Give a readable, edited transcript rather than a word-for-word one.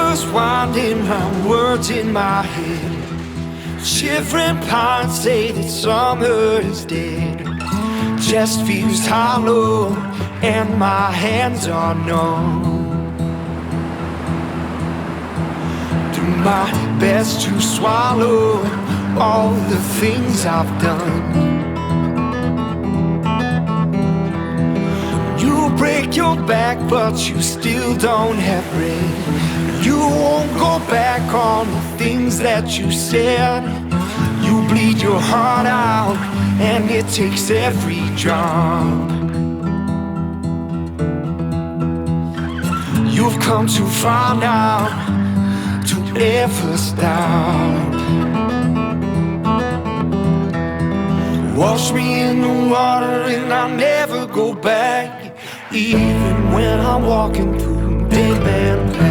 Rivers winding round words in my head. Shivering pines say that summer is dead. Chest feels hollow and my hands are numb. Do my best to swallow all the things I've done. You break your back but you still don't have bread. You won't go back on the things that you said. You bleed your heart out and it takes every drop. You've come too far now to ever stop. Wash me in the water and I'll never go back. Even when I'm walking through dead man path.